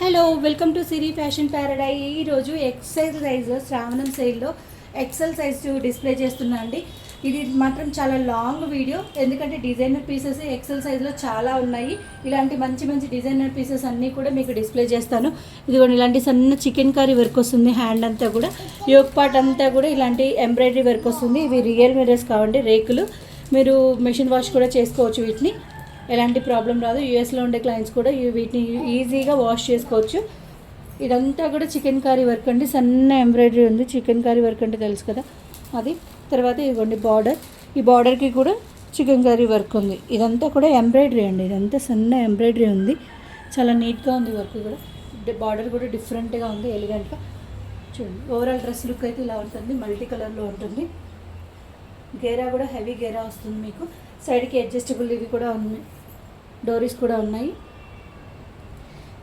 Hello welcome to Siri fashion paradise. ఈరోజు XL size శ్రావణం సేల్లో ఎక్సెల్ సైజు డిస్ప్లే చేస్తున్నా అండి. ఇది మాత్రం చాలా లాంగ్ వీడియో, ఎందుకంటే డిజైనర్ పీసెస్ ఎక్సెల్ సైజులో చాలా ఉన్నాయి. ఇలాంటి మంచి మంచి డిజైనర్ పీసెస్ అన్నీ కూడా మీకు డిస్ప్లే చేస్తాను. ఇదిగోండి, ఇలాంటి సన్న చికెన్ కర్రీ వర్క్ వస్తుంది. హ్యాండ్ అంతా కూడా, యోక్ పార్ట్ అంతా కూడా ఇలాంటి ఎంబ్రాయిడరీ వర్క్ వస్తుంది. ఇవి రియల్ మిర్రర్స్ కావండి, రేకులు. మీరు మెషిన్ వాష్ కూడా చేసుకోవచ్చు వీటిని, ఎలాంటి ప్రాబ్లం రాదు. యూఎస్లో ఉండే క్లయింట్స్ కూడా వీటిని ఈజీగా వాష్ చేసుకోవచ్చు. ఇదంతా కూడా చికెన్ కర్రీ వర్క్ అండి, సన్న ఎంబ్రాయిడరీ ఉంది. చికెన్ కర్రీ వర్క్ అంటే తెలుసు కదా అది. తర్వాత ఇదిగోండి బార్డర్, ఈ బార్డర్కి కూడా చికెన్ కర్రీ వర్క్ ఉంది. ఇదంతా కూడా ఎంబ్రాయిడరీ అండి, ఇదంతా సన్న ఎంబ్రాయిడరీ ఉంది. చాలా నీట్గా ఉంది వర్క్ కూడా. బార్డర్ కూడా డిఫరెంట్గా ఉంది, ఎలిగెంట్గా. చూడండి, ఓవరాల్ డ్రెస్ లుక్ అయితే ఇలా ఉంటుంది, మల్టీ కలర్లో ఉంటుంది. గేరా కూడా హెవీ గేరా వస్తుంది మీకు. సైడ్కి అడ్జస్టబుల్ ఇవి కూడా ఉన్నాయి, డోరీస్ కూడా ఉన్నాయి.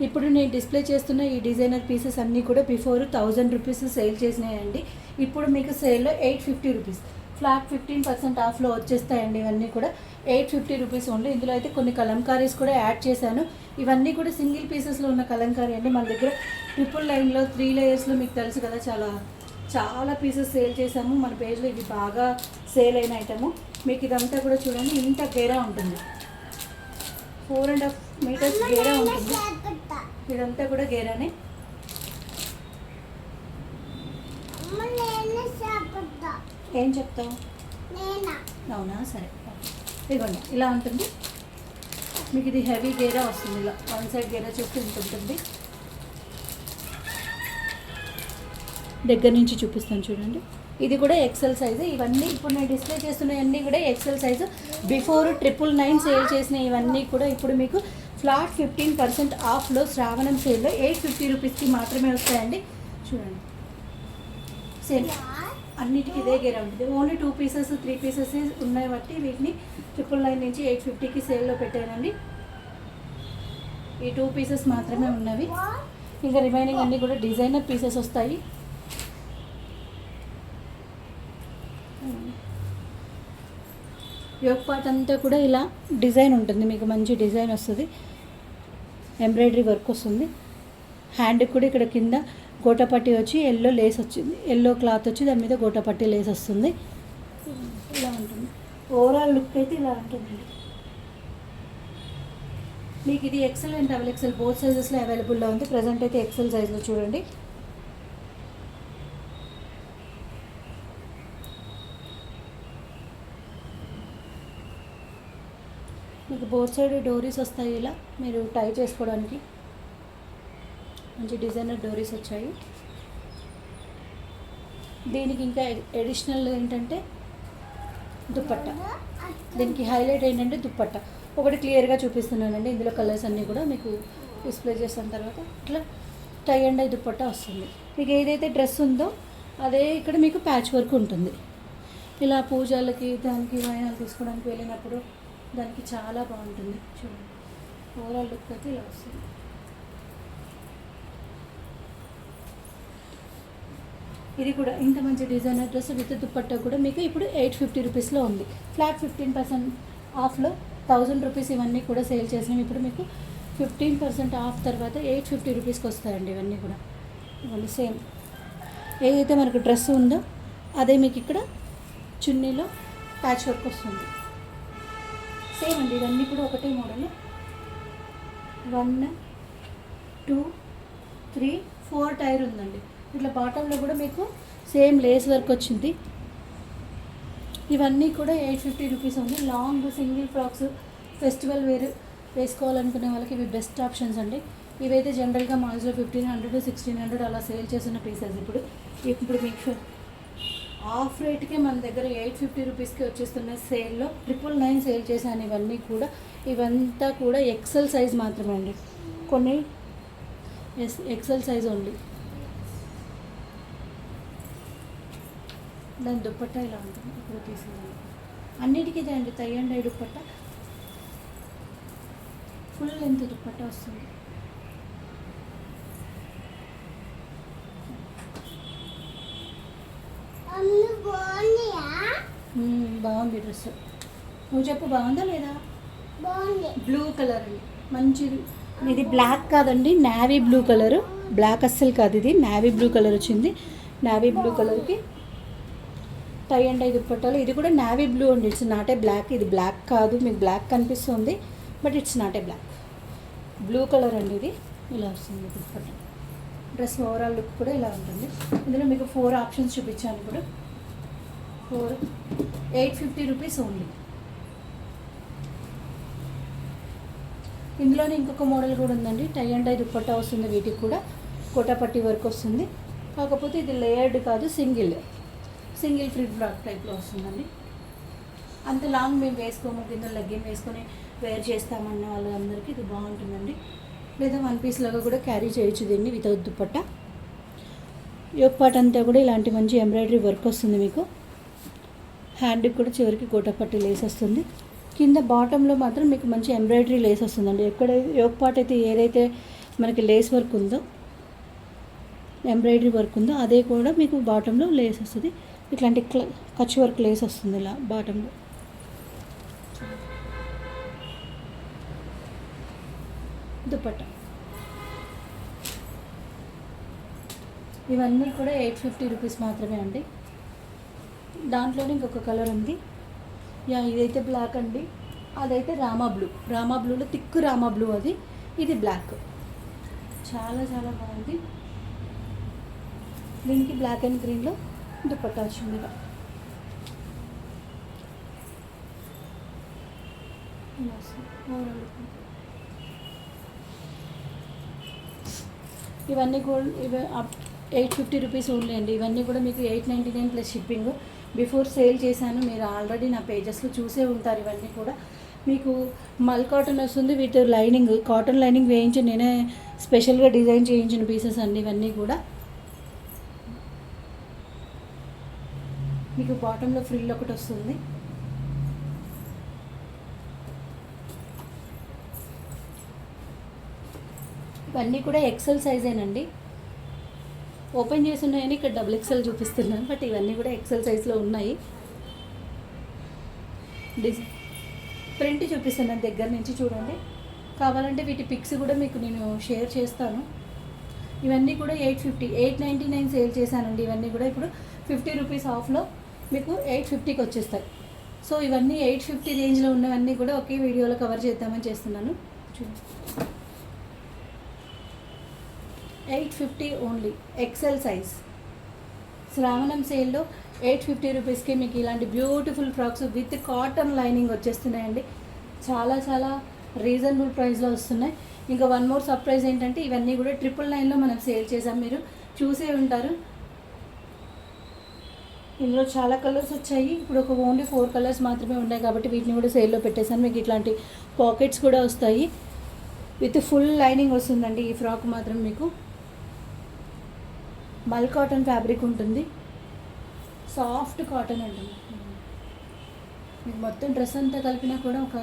ఇప్పుడు నేను డిస్ప్లే చేస్తున్న ఈ డిజైనర్ పీసెస్ అన్నీ కూడా బిఫోర్ 1000 రూపీస్ సేల్ చేసినాయండి. ఇప్పుడు మీకు సేల్లో 850 రూపీస్, ఫ్లాట్ 15% ఆఫ్లో వచ్చేస్తాయండి. ఇవన్నీ కూడా 850 రూపీస్ ఓన్లీ. ఇందులో అయితే కొన్ని కలంకారీస్ కూడా యాడ్ చేశాను. ఇవన్నీ కూడా సింగిల్ పీసెస్లో ఉన్న కలంకారీ అండి. మన దగ్గర ట్రిపుల్ లైన్లో 3 లేయర్స్లో మీకు తెలుసు కదా, చాలా పీసెస్ సేల్ చేసాము మన పేజ్లో. ఇది బాగా సేల్ అయిన ఐటము. మీకు ఇదంతా కూడా చూడండి, ఇంత గేరా ఉంటుంది, 4.5 మీటర్స్ గేరా ఉంటుంది. ఇదంతా కూడా గేరానే. ఏం చెప్తావు? అవునా, సరే. ఇదిగోండి, ఇలా ఉంటుంది మీకు. ఇది హెవీ గేరా వస్తుంది, ఇలా వన్ సైడ్ గేరా చూస్తే ఇంత ఉంటుంది. దగ్గర నుంచి చూపిస్తాను చూడండి. ఇది కూడా ఎక్సెల్ సైజు. ఇవన్నీ ఇప్పుడు నేను డిస్ప్లే చేస్తున్నవన్నీ కూడా ఎక్సెల్ సైజు. బిఫోర్ 999 సేల్ చేసిన ఇవన్నీ కూడా ఇప్పుడు మీకు ఫ్లాట్ 15% ఆఫ్లో శ్రావణం సేల్లో 850 రూపీస్కి మాత్రమే వస్తాయండి. చూడండి, సేమ్ అన్నిటికీ ఇదే గేరా ఉంటుంది. ఓన్లీ 2 పీసెస్ 3 పీసెస్ ఉన్నాయి బట్టి వీటిని 999 నుంచి 850కి సేల్లో పెట్టానండి. ఈ 2 పీసెస్ మాత్రమే ఉన్నవి, ఇంకా రిమైనింగ్ అన్నీ కూడా డిజైనర్ పీసెస్ వస్తాయి. యోక్ పార్ట్ అంతా కూడా ఇలా డిజైన్ ఉంటుంది మీకు, మంచి డిజైన్ వస్తుంది. ఎంబ్రాయిడరీ వర్క్ వస్తుంది. హ్యాండ్కి కూడా ఇక్కడ కింద గోటపట్టి వచ్చి ఎల్లో లేస్ వచ్చింది, ఎల్లో క్లాత్ వచ్చి దాని మీద గోటపట్టి లేస్ వస్తుంది. ఇలా ఉంటుంది ఓవరాల్ లుక్ అయితే, ఇలా ఉంటుందండి. మీకు ఇది XL and double XL both సైజెస్లో అవైలబుల్లో ఉంది. ప్రజెంట్ అయితే ఎక్సెల్ సైజ్లో చూడండి. మీకు బోత్ సైడ్ డోరీస్ వస్తాయి, ఇలా మీరు టై చేసుకోవడానికి మంచి డిజైనర్ డోరీస్ వచ్చాయి. దీనికి ఇంకా అడిషనల్ ఏంటంటే దుప్పట్టా. దీనికి హైలైట్ ఏంటంటే దుప్పట్టా. ఒకటి క్లియర్గా చూపిస్తున్నానండి, ఇందులో కలర్స్ అన్నీ కూడా మీకు డిస్ప్లే చేసిన తర్వాత ఇట్లా టై అండ్ ఐ దుప్పట్టా వస్తుంది. మీకు ఏదైతే డ్రెస్ ఉందో అదే ఇక్కడ మీకు ప్యాచ్ వర్క్ ఉంటుంది. ఇలా పూజలకి దానికి వాయినాలు తీసుకోవడానికి వెళ్ళినప్పుడు దానికి చాలా బాగుంటుంది. చూడండి, ఓవరాల్ లుక్ అయితే ఇలా వస్తుంది. ఇది కూడా ఇంత మంచి డిజైనర్ డ్రెస్ విత్ దుప్పట్టా కూడా మీకు ఇప్పుడు 850 రూపీస్లో ఉంది. ఫ్లాట్ 15% ఆఫ్లో 1000 రూపీస్ ఇవన్నీ కూడా సేల్ చేసినాం. ఇప్పుడు మీకు 15% ఆఫ్ తర్వాత 850 రూపీస్కి వస్తాయండి ఇవన్నీ కూడా. ఇవన్నీ సేమ్ ఏదైతే మనకు డ్రెస్ ఉందో అదే మీకు ఇక్కడ చున్నీలో ప్యాచ్ వర్క్ వస్తుంది. సేమ్ అండి, ఇవన్నీ కూడా ఒకటే మోడల్. 1 2 3 4 టైర్ ఉందండి. ఇట్లా బాటంలో కూడా మీకు సేమ్ లేస్ వర్క్ వచ్చింది. ఇవన్నీ కూడా 850 రూపీస్ ఉంది. Long single frocks festival wear వేసుకోవాలనుకునే వాళ్ళకి ఇవి బెస్ట్ ఆప్షన్స్ అండి. ఇవైతే జనరల్గా మాల్స్లో 1500 to 1600 అలా సేల్ చేస్తున్న పీసెస్ ఇప్పుడు మీకు ఆఫ్ రేట్కే మన దగ్గర 850 రూపీస్కి వచ్చేస్తున్న సేల్లో 999 సేల్ చేశాను. ఇవన్నీ కూడా ఇవంతా కూడా ఎక్సెల్ సైజ్ మాత్రమే అండి, కొన్ని ఎక్సెల్ సైజ్ ఓన్లీ. దాని దుప్పట్టా ఇలా ఉంటుంది. ఇప్పుడు తీసుకున్నాను అన్నిటికీ ఇదే అండి, tie and dye dupatta, full length dupatta వస్తుంది. బాగుంది డ్రెస్. నువ్వు చెప్పు, బాగుందా లేదా? బాగుంది. బ్లూ కలర్ అండి, మంచి ఇది బ్లాక్ కాదండి, నావీ బ్లూ కలరు. బ్లాక్ అస్సలు కాదు, ఇది నావీ బ్లూ కలర్ వచ్చింది. నావీ బ్లూ కలర్కి టై అండ్ ఐ దుప్పట్టాలు. ఇది కూడా నావీ బ్లూ అండి, ఇట్స్ నాట్ ఏ బ్లాక్. ఇది బ్లాక్ కాదు, మీకు బ్లాక్ కనిపిస్తుంది but it's not a black. Blue colour అండి ఇది. ఇలా వస్తుంది దుప్పట్ట. డ్రెస్ ఓవరాల్ లుక్ కూడా ఇలా ఉంటుంది. ఇందులో మీకు 4 ఆప్షన్స్ చూపించాను ఇప్పుడు. 850 రూపీస్ ఓన్లీ. ఇందులోనే ఇంకొక మోడల్ కూడా ఉందండి. టై అండ్ ఐ దుప్పట్టా వస్తుంది, వీటికి కూడా కోటాపట్టి వర్క్ వస్తుంది. కాకపోతే ఇది లేయర్డ్ కాదు, సింగిల్ ఫ్రిల్ ఫ్రాక్ టైప్లో వస్తుందండి. అంత లాంగ్ మేము వేసుకోము, కింద లెగ్గిన్ వేసుకొని వేర్ చేస్తామన్న వాళ్ళందరికీ ఇది బాగుంటుందండి. లేదా 1 పీస్ లాగా కూడా క్యారీ చేయొచ్చు దీన్ని వితౌట్ దుప్పట్టా. యోక్ పార్ట్ అంతా కూడా ఇలాంటి మంచి ఎంబ్రాయిడరీ వర్క్ వస్తుంది మీకు. హ్యాండ్కి కూడా చివరికి కోటాపట్టి లేస్ వస్తుంది. కింద బాటంలో మాత్రం మీకు మంచి ఎంబ్రాయిడరీ లేస్ వస్తుందండి. ఎక్కడైతే యోక్ పార్ట్ అయితే ఏదైతే మనకి లేస్ వర్క్ ఉందో, ఎంబ్రాయిడరీ వర్క్ ఉందో, అదే కూడా మీకు బాటంలో లేస్ వస్తుంది. ఇట్లాంటి కచ్ వర్క్ లేస్ వస్తుంది ఇలా బాటంలో. దుపట్టా ఇవన్నీ కూడా 850 రూపీస్ మాత్రమే అండి. దాంట్లోనే ఇంకొక కలర్ ఉంది. ఇదైతే బ్లాక్ అండి, అదైతే రామా బ్లూలో థిక్ రామా బ్లూ అది. ఇది బ్లాక్. చాలా చాలా బాగుంది. దీనికి బ్లాక్ అండ్ గ్రీన్లో దుపట్టా వచ్చింది. ఇవన్నీ కూడా 850 రూపీస్ ఓన్లీ అండి. ఇవన్నీ కూడా మీకు 899 ప్లస్ షిప్పింగ్. బిఫోర్ సేల్ చేశాను, మీరు ఆల్రెడీ నా పేజెస్లో చూసే ఉంటారు. ఇవన్నీ కూడా మీకు మల్ కాటన్ వస్తుంది విత్ లైనింగ్, కాటన్ లైనింగ్ వేయించి నేనే స్పెషల్గా డిజైన్ చేయించిన పీసెస్ అండి. ఇవన్నీ కూడా మీకు బాటంలో ఫ్రిల్ ఒకటి వస్తుంది. ఇవన్నీ కూడా ఎక్సెల్ సైజేనండి. ఓపెన్ చేసి ఉన్నాయని ఇక్కడ XXL చూపిస్తున్నాను, బట్ ఇవన్నీ కూడా ఎక్సెల్ సైజ్లో ఉన్నాయి. ప్రింట్ చూపిస్తున్నాను దగ్గర నుంచి చూడండి. కావాలంటే వీటి పిక్స్ కూడా మీకు నేను షేర్ చేస్తాను. ఇవన్నీ కూడా 850, 899 సేల్ చేశానండి. ఇవన్నీ కూడా ఇప్పుడు 50 రూపీస్ ఆఫ్లో మీకు 850కి వచ్చేస్తాయి. సో ఇవన్నీ 850 రేంజ్లో ఉన్నవన్నీ కూడా ఒకే వీడియోలో కవర్ చేద్దామని చేస్తున్నాను. చూడండి, 850 ఓన్లీ, ఎక్సెల్ సైజ్. శ్రావణం సేల్లో 850 రూపీస్కి మీకు ఇలాంటి beautiful frocks with cotton lining వచ్చేస్తున్నాయండి. చాలా చాలా రీజనబుల్ ప్రైస్లో వస్తున్నాయి. ఇంకా 1 మోర్ సర్ప్రైజ్ ఏంటంటే ఇవన్నీ కూడా 999లో మనం సేల్ చేసాం, మీరు చూసే ఉంటారు. ఇందులో చాలా కలర్స్ వచ్చాయి. ఇప్పుడు ఓన్లీ 4 కలర్స్ మాత్రమే ఉన్నాయి కాబట్టి వీటిని కూడా సేల్లో పెట్టేశాను. మీకు ఇట్లాంటి పాకెట్స్ కూడా వస్తాయి, విత్ ఫుల్ లైనింగ్ వస్తుందండి. ఈ ఫ్రాక్ మాత్రం మీకు మల్ కాటన్ ఫ్యాబ్రిక్ ఉంటుంది, సాఫ్ట్ కాటన్ ఉంటుంది. మీకు మొత్తం డ్రెస్ అంతా కలిపినా కూడా ఒక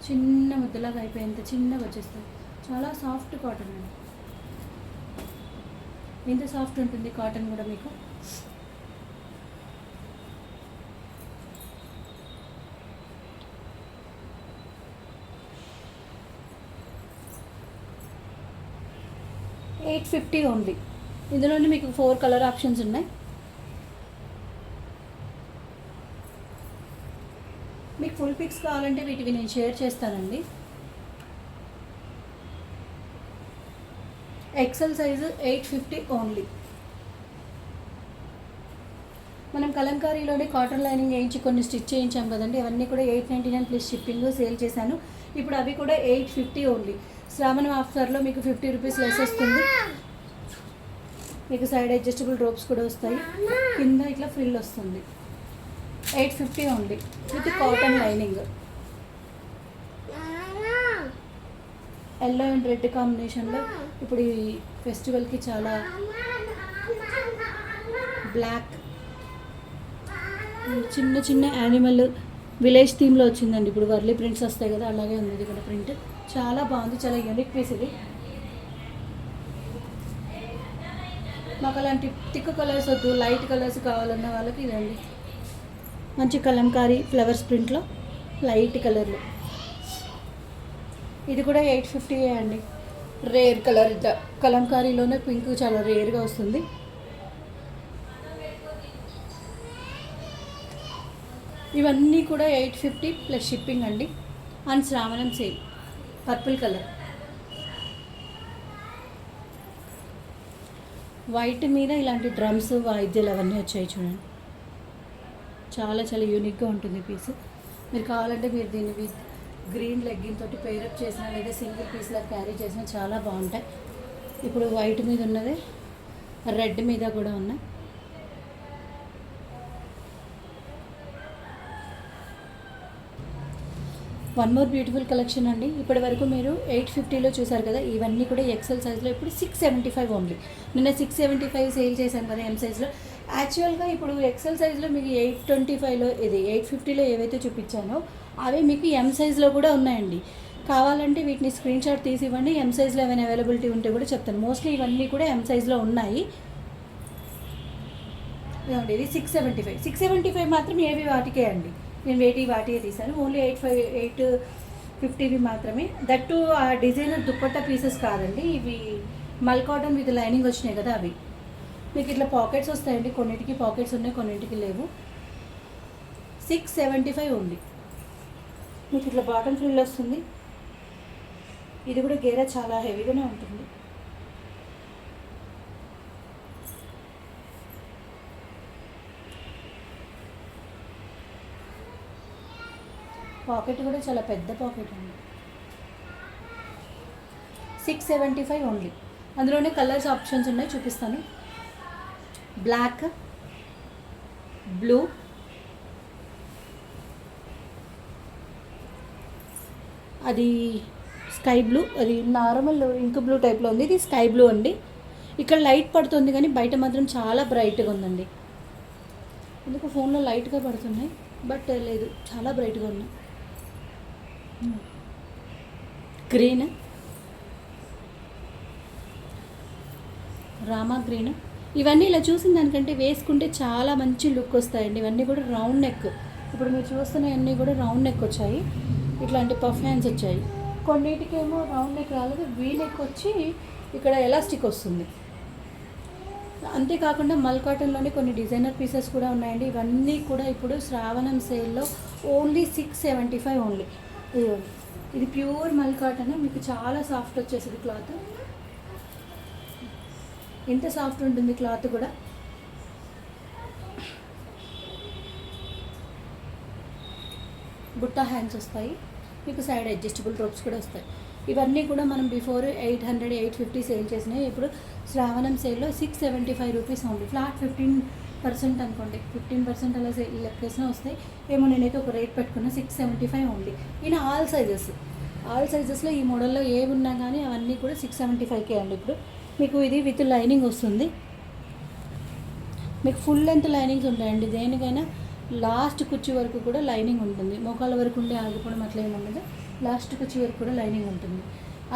చిన్న ముద్దలాగా అయిపోయేంత చిన్నగా వచ్చేస్తుంది. చాలా సాఫ్ట్ కాటన్ అండి. ఇంత సాఫ్ట్ ఉంటుంది కాటన్ కూడా మీకు. $850 ఓన్లీ. ఇందులోనే మీకు 4 కలర్ ఆప్షన్స్ ఉన్నాయి. మీకు ఫుల్ పిక్స్ కావాలంటే వీటివి నేను షేర్ చేస్తానండి. XL size 850 only. మనం కలంకారీలోనే కాటన్ లైనింగ్ వేయించి కొన్ని స్టిచ్ చేయించాం కదండి, అవన్నీ కూడా 899 ప్లస్ షిప్పింగ్ సేల్ చేశాను. ఇప్పుడు అవి కూడా 850 ఓన్లీ. శ్రావణ ఆఫర్లో మీకు 50 రూపీస్ లెస్ వస్తుంది. మీకు సైడ్ అడ్జస్టబుల్ రోప్స్ కూడా వస్తాయి, కింద ఇట్లా ఫ్రిల్ వస్తుంది. 850 only with cotton lining. Yellow and red కాంబినేషన్లో ఇప్పుడు ఈ ఫెస్టివల్కి చాలా బ్లాక్ చిన్న చిన్న యానిమల్ విలేజ్ థీమ్లో వచ్చిందండి. ఇప్పుడు వర్లీ ప్రింట్స్ వస్తాయి కదా, అలాగే ఉంది ఇది కూడా ప్రింట్. చాలా బాగుంది, చాలా యూనిక్ పీస్ ఇది. మాకు అలాంటి థిక్ కలర్స్ వద్దు, లైట్ కలర్స్ కావాలన్న వాళ్ళకి ఇదండి మంచి కలంకారీ ఫ్లవర్స్ ప్రింట్లో లైట్ కలర్లో. ఇది కూడా 850 అండి. రేర్ కలర్, ఇట్లా కలంకారీలోనే పింక్ చాలా రేర్గా వస్తుంది. ఇవన్నీ కూడా 850 ప్లస్ షిప్పింగ్ అండి. అండ్ శ్రావణం సేల్ పర్పుల్ కలర్, వైట్ మీద ఇలాంటి డ్రమ్స్ వాయిద్యాలు అవన్నీ వచ్చాయి చూడండి. చాలా చాలా యూనిక్గా ఉంటుంది పీస్. మీరు కావాలంటే మీరు దీన్ని గ్రీన్ లెగ్గిన్ తోటి పేరప్ చేసినా లేదా సింగిల్ పీస్లా క్యారీ చేసినా చాలా బాగుంటాయి. ఇప్పుడు వైట్ మీద ఉన్నది, రెడ్ మీద కూడా ఉన్నాయి. వన్ మోర్ బ్యూటిఫుల్ కలెక్షన్ అండి. ఇప్పటి వరకు మీరు 850లో చూసారు కదా, ఇవన్నీ కూడా ఎక్సెల్ సైజ్లో ఇప్పుడు 675 ఓన్లీ. నిన్న 675 సేల్ చేశాను కదా ఎం సైజ్లో. యాక్చువల్గా ఇప్పుడు ఎక్సెల్ సైజ్లో మీకు 825లో, ఇది 850లో ఏవైతే చూపించానో అవే మీకు ఎం సైజ్లో కూడా ఉన్నాయండి. కావాలంటే వీటిని స్క్రీన్ షాట్ తీసి ఇవ్వండి. ఎం సైజ్లో ఏమైనా అవైలబిలిటీ ఉంటే కూడా చెప్తాను. మోస్ట్లీ ఇవన్నీ కూడా ఎం సైజ్లో ఉన్నాయి. ఇది 675 మాత్రం ఏవి వాటికే అండి. నేను వాటికే తీసాను. ఓన్లీ 850 మాత్రమే. దట్టు ఆ డిజైనర్ దుప్పట్టా పీసెస్ కాదండి, ఇవి మల్ కాటన్ విత్ లైనింగ్ వచ్చినాయి కదా అవి. మీకు ఇట్లా పాకెట్స్ వస్తాయండి, కొన్నిటికి పాకెట్స్ ఉన్నాయి, కొన్నింటికి లేవు. 675 ఉంది. మీకు ఇట్లా బాటమ్ ఫ్రిల్ వస్తుంది. ఇది కూడా గేరా చాలా హెవీగానే ఉంటుంది. పాకెట్ కూడా చాలా పెద్ద పాకెట్ అండి. 675 ఓన్లీ. అందులోనే కలర్స్ ఆప్షన్స్ ఉన్నాయి, చూపిస్తాను. బ్లాక్, బ్లూ, అది స్కై బ్లూ, అది నార్మల్ ఇంక్ బ్లూ టైప్లో ఉంది. ఇది స్కై బ్లూ అండి. ఇక్కడ లైట్ పడుతుంది కానీ బయట మాత్రం చాలా బ్రైట్గా ఉందండి. ఎందుకు ఫోన్లో లైట్గా పడుతున్నాయి, బట్ లేదు, చాలా బ్రైట్గా ఉన్నాయి. Green, Rama green. ఇవన్నీ ఇలా చూసిన దానికంటే వేసుకుంటే చాలా మంచి లుక్ వస్తాయండి. ఇవన్నీ కూడా రౌండ్ నెక్. ఇప్పుడు మీరు చూస్తున్నవన్నీ కూడా రౌండ్ నెక్ వచ్చాయి. ఇట్లాంటి పఫ్ హ్యాండ్స్ వచ్చాయి. కొన్నిటికేమో రౌండ్ నెక్ రాలేదు, వీ నెక్ వచ్చి ఇక్కడ ఎలాస్టిక్ వస్తుంది. అంతేకాకుండా మల్ కాటన్లోనే కొన్ని డిజైనర్ పీసెస్ కూడా ఉన్నాయండి. ఇవన్నీ కూడా ఇప్పుడు శ్రావణం సేల్లో ఓన్లీ 675 ఓన్లీ. ఇది ప్యూర్ మల్ కాటన్, మీకు చాలా సాఫ్ట్ వచ్చేసింది క్లాత్. ఎంత సాఫ్ట్ ఉంటుంది క్లాత్ కూడా. బుట్టా హ్యాండ్స్ వస్తాయి, మీకు సైడ్ అడ్జస్టబుల్ రోప్స్ కూడా వస్తాయి. ఇవన్నీ కూడా మనం బిఫోర్ 800, 850 సేల్ చేసినాయి. ఇప్పుడు శ్రావణం సేల్లో 675 రూపీస్ ఓన్లీ. ఫ్లాట్ 15% అనుకోండి, 15% అలా లెక్కేసినా వస్తాయి. ఏమో నేనైతే ఒక రేట్ పెట్టుకున్నా, 675 ఓన్లీ. ఈయన ఆల్ సైజెస్లో ఈ మోడల్లో ఏవి ఉన్నా కానీ అవన్నీ కూడా 675కే అండి. ఇప్పుడు మీకు ఇది విత్ లైనింగ్ వస్తుంది. మీకు ఫుల్ లెంత్ లైనింగ్స్ ఉంటాయండి. దేనికైనా లాస్ట్ కుర్చీ వరకు కూడా లైనింగ్ ఉంటుంది. మోకాళ్ళ వరకు ఉండే ఆగిపోవడం అట్లా ఏముండదు. లాస్ట్ కుర్చీ వరకు కూడా లైనింగ్ ఉంటుంది.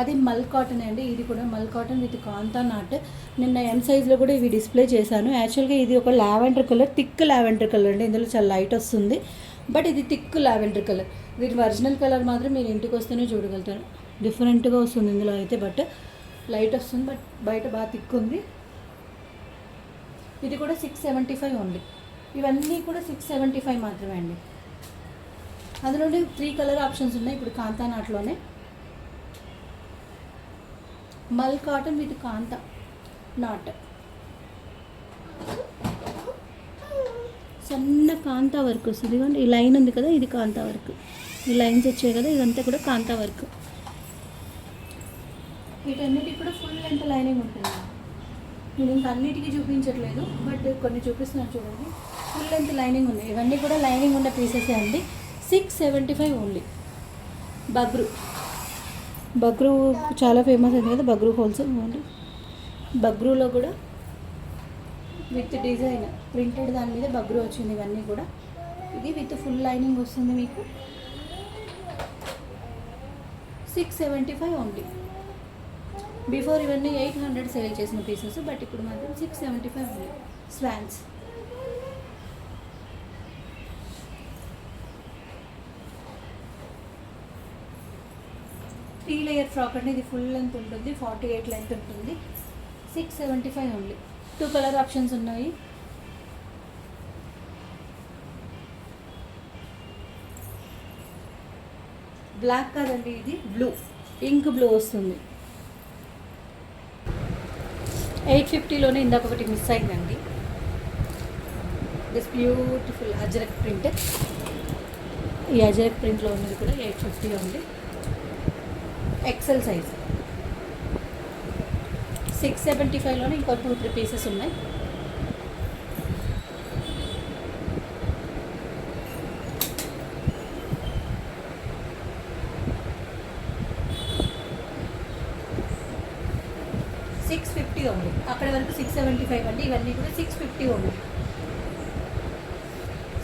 అది మల్ కాటన్ అండి. ఇది కూడా మల్ కాటన్ విత్ కాంతా నాట్. నిన్న ఎం సైజ్లో కూడా ఇవి డిస్ప్లే చేశాను. యాక్చువల్గా ఇది ఒక lavender colour, thick lavender colour అండి. ఇందులో చాలా లైట్ వస్తుంది, బట్ ఇది థిక్ లావెండర్ కలర్. దీని ఒరిజినల్ కలర్ మాత్రం మీరు ఇంటికి వస్తేనే చూడగలుగుతారు. డిఫరెంట్గా వస్తుంది ఇందులో అయితే, బట్ లైట్ వస్తుంది, బట్ బయట బాగా థిక్ ఉంది. ఇది కూడా 675 ఓన్లీ. ఇవన్నీ కూడా 675 మాత్రమే అండి. అందులోనే 3 కలర్ ఆప్షన్స్ ఉన్నాయి. ఇప్పుడు కాంతా నాట్లోనే మల్ కాటన్ విత్ కాంతా నాట్, సన్న కాంతా వర్క్ వస్తుంది. ఇదిగోండి, ఈ లైన్ ఉంది కదా, ఇది కాంతా వర్క్. ఈ లైన్స్ వచ్చాయి కదా, ఇదంతా కూడా కాంతా వర్క్. వీటన్నిటికి కూడా ఫుల్ లెంత్ లైనింగ్ ఉంటుంది. నేను ఇంకా అన్నిటికీ చూపించట్లేదు, బట్ కొన్ని చూపిస్తున్నాను చూడండి. ఫుల్ లెంత్ లైనింగ్ ఉన్నాయి. ఇవన్నీ కూడా లైనింగ్ ఉన్న పీసెసే అండి. 675 ఓన్లీ. బగ్రూ చాలా ఫేమస్ అయింది కదా, బగ్రూ హోల్సేల్ అండి. బగ్రూలో కూడా విత్ డిజైన్ ప్రింటెడ్ దాని మీద బగ్రూ వచ్చింది. ఇవన్నీ కూడా ఇది విత్ ఫుల్ లైనింగ్ వస్తుంది మీకు. 675 ఓన్లీ. బిఫోర్ ఇవన్నీ 800 సేల్ చేసిన పీసెస్, బట్ ఇప్పుడు మాత్రం 675 ఓన్లీ. స్వాన్స్, 3 లేయర్ ఫ్రాక్ అండి. ఇది ఫుల్ లెంత్ ఉంటుంది, 48 లెంత్ ఉంటుంది. 675 ఓన్లీ. 2 కలర్ ఆప్షన్స్ ఉన్నాయి. బ్లాక్ కాదండి, ఇది బ్లూ, ఇంక్ బ్లూ వస్తుంది. 850లోనే ఇందాక ఒకటి మిస్ అయిందండి. This beautiful ajrakh print. ఈ అజరక్ ప్రింట్లో ఉన్నది కూడా 850 ఉంది. XL size. 675లోనే ఇంకో 2-3 పీసెస్ ఉన్నాయి. $650 ఉంది. అక్కడ వరకు 675 అండి. ఇవన్నీ కూడా 650 ఉంది.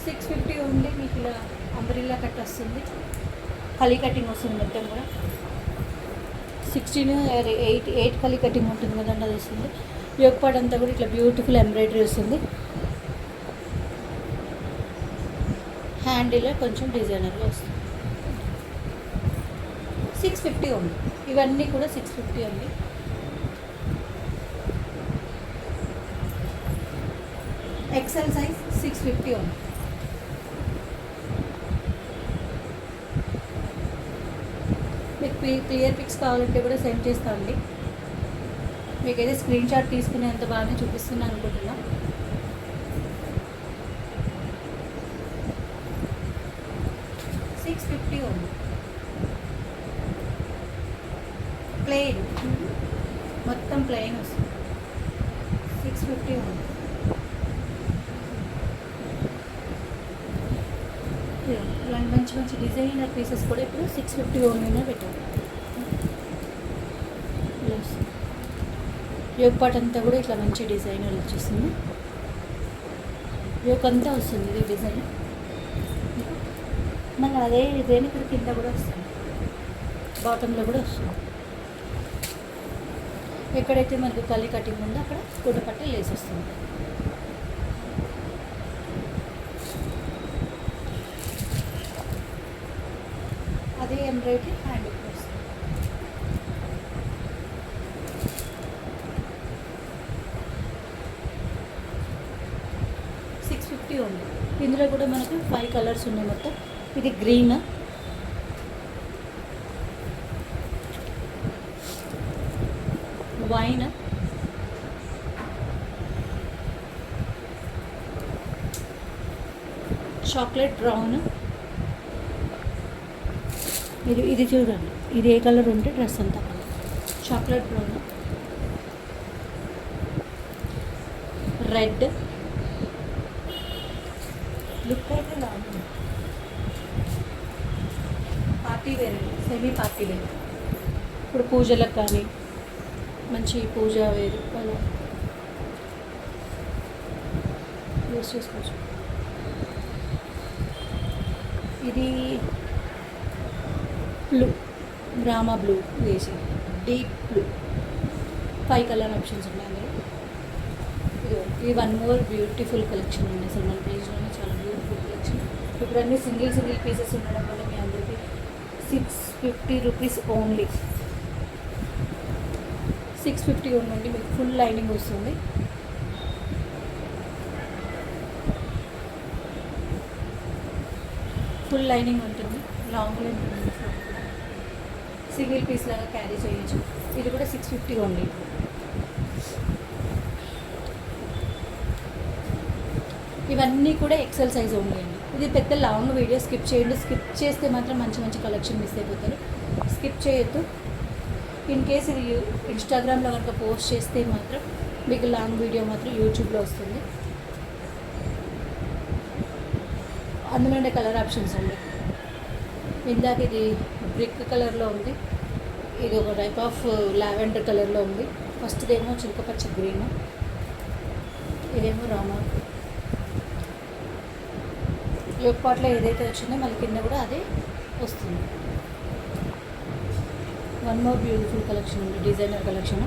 650 ఉంది. మీకు ఇలా అంబ్రిల్లా కట్ వస్తుంది, కలీ కటింగ్ వస్తుంది మొత్తం కూడా. 8 కలీ కటింగ్ ఉంటుంది కదండి, అది వస్తుంది. యోగ్ పార్ట్ అంతా కూడా ఇట్లా బ్యూటిఫుల్ ఎంబ్రాయిడరీ వస్తుంది. హ్యాండిల్లో కొంచెం డిజైనర్గా వస్తుంది. 650 ఉంది. ఇవన్నీ కూడా 650 ఉంది. ఎక్సెల్ సైజ్ 650 ఉంది. మీకు క్లియర్ పిక్స్ కావాలంటే కూడా సెండ్ చేస్తామండి. మీకైతే స్క్రీన్ షాట్ తీసుకునేంత బాగానే చూపిస్తున్నాను అనుకుంటున్నా. $650 ఉంది. ప్లెయిన్, మొత్తం ప్లెయిన్ వస్తుంది. 650 ఉంది. ఇలాంటి మంచి మంచి డిజైనర్ పీసెస్ కూడా ఇప్పుడు 650 ఓన్లీనే పెట్టారు. యోగ్ పార్ట్ అంతా కూడా ఇట్లా మంచి డిజైనర్ వచ్చేస్తుంది. యోగ్ అంతా వస్తుంది ఇది డిజైన్. మళ్ళీ అదే డిజైన్ ఇక్కడ కింద కూడా వస్తుంది, బాటంలో కూడా వస్తుంది. ఎక్కడైతే మనకు కలీ కటింగ్ ఉందో అక్కడ గుడ్డ పట్టి లేస్ వస్తుంది. అదే ఎంబ్రాయిడరీ హ్యాండ్ వస్తుంది. $650 ఉంది. ఇందులో కూడా మనకు 5 కలర్స్ ఉన్నాయి మొత్తం. ఇది గ్రీన్, వైన్, చాక్లెట్ బ్రౌన్. ఇది చూడండి, ఇది ఏ కలర్ ఉంటే డ్రెస్ అంతా colour. Chocolate brown, red. Look అయితే బాగుంది. Party wear, semi party wear. ఇప్పుడు పూజలకు కానీ మంచి పూజ వేరు అలా యూస్ చేసుకోవచ్చు. ఇది బ్లూ, రామా బ్లూ వేసి డీప్ బ్లూ. 5 కలర్ ఆప్షన్స్ ఉన్నాయి అందులో. ఇది 1 మోర్ బ్యూటిఫుల్ కలెక్షన్ ఉంది. అసలు మన పేజ్లోనే చాలా బ్యూటిఫుల్ కలెక్షన్. ఇప్పుడు అన్నీ సింగిల్ పీసెస్ ఉండడం వల్ల మీ అందరికీ $650 ఓన్లీ. 650 ఉందండి. మీకు ఫుల్ లైనింగ్ వస్తుంది. ఫుల్ లైనింగ్ ఉంటుంది, లాంగ్ లైన్ ఉంటుంది. సింగిల్ పీస్ లాగా క్యారీ చేయొచ్చు. ఇది కూడా 650 ఓన్లీ. ఇవన్నీ కూడా ఎక్సెల్ సైజ్ ఓన్లీ అండి. ఇది పెద్ద లాంగ్ వీడియో, స్కిప్ చేయండి. స్కిప్ చేస్తే మాత్రం మంచి మంచి కలెక్షన్ మిస్ అయిపోతారు. స్కిప్ చేయొద్దు. ఇన్ కేస్ ఇది ఇన్స్టాగ్రామ్లో కనుక పోస్ట్ చేస్తే మాత్రం మీకు లాంగ్ వీడియో మాత్రం యూట్యూబ్లో వస్తుంది. అందులోనే కలర్ ఆప్షన్స్ అండి. ఇందాక ఇది బ్రిక్ కలర్లో ఉంది, ఇది ఒక టైప్ ఆఫ్ లావెండర్ కలర్లో ఉంది. ఫస్ట్దేమో చిలకపచ్చ గ్రీన్, ఇదేమో రామా. యోగ్ పార్ట్లో ఏదైతే వచ్చిందో మళ్ళీ కింద కూడా అదే వస్తుంది. 1 మోర్ బ్యూటిఫుల్ కలెక్షన్ ఉంది, డిజైనర్ కలెక్షన్.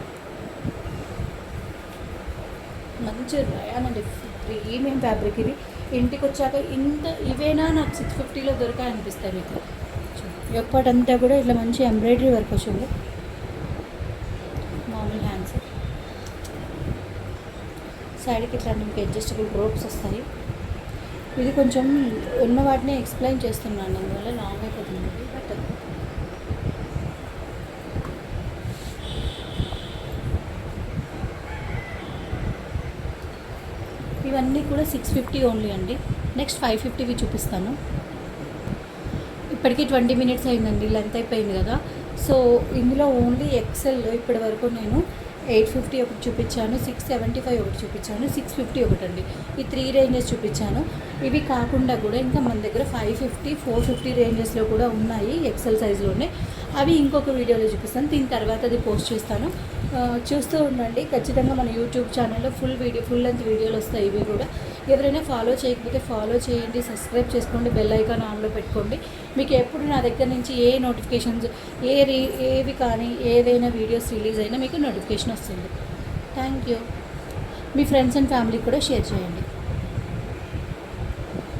మంచి రయాన్ అండి, ప్రీమియం ఫ్యాబ్రిక్. ఇది ఇంటికి వచ్చాక ఇవేనా నాకు 650లో దొరకాయనిపిస్తాయి మీకు. ఎప్పటంతా కూడా ఇట్లా మంచి ఎంబ్రాయిడరీ వర్క్ వచ్చింది. మామూలు హ్యాండ్స్, సైడ్కి ఇట్లా మీకు అడ్జస్టబుల్ రోప్స్ వస్తాయి. ఇది కొంచెం ఉన్న వాటిని ఎక్స్ప్లెయిన్ చేస్తున్నాను, అందువల్ల లాంగ్ అయిపోతుంది. బట్ ఇవన్నీ కూడా 650 ఓన్లీ అండి. నెక్స్ట్ 550వి చూపిస్తాను. ఇప్పటికీ 20 మినిట్స్ అయిందండి, లెంత్ అయిపోయింది కదా. సో ఇందులో ఓన్లీ ఎక్సెల్ ఇప్పటి వరకు నేను 850 ఒకటి చూపించాను, 675 ఒకటి చూపించాను, 650 ఒకటి అండి. ఈ 3 రేంజెస్ చూపించాను. ఇవి కాకుండా కూడా ఇంకా మన దగ్గర 550, 450 రేంజెస్లో కూడా ఉన్నాయి ఎక్సెల్ సైజులోనే. అవి ఇంకొక వీడియోలో చూపిస్తాను, దీని తర్వాత అది పోస్ట్ చేస్తాను. చూస్తూ ఉండండి. ఖచ్చితంగా మన యూట్యూబ్ ఛానల్లో ఫుల్ లెంత్ వీడియోలు వస్తాయి. ఇవి కూడా ఎవరైనా ఫాలో చేయకపోతే ఫాలో చేయండి, సబ్స్క్రైబ్ చేసుకోండి, బెల్ ఐకాన్ ఆన్లో పెట్టుకోండి. మీకు ఎప్పుడు నా దగ్గర నుంచి ఏ నోటిఫికేషన్స్ ఏవి కానీ ఏదైనా వీడియోస్ రిలీజ్ అయినా మీకు నోటిఫికేషన్ వస్తుంది. Thank you. Me friends and ఫ్యామిలీకి కూడా షేర్ చేయండి.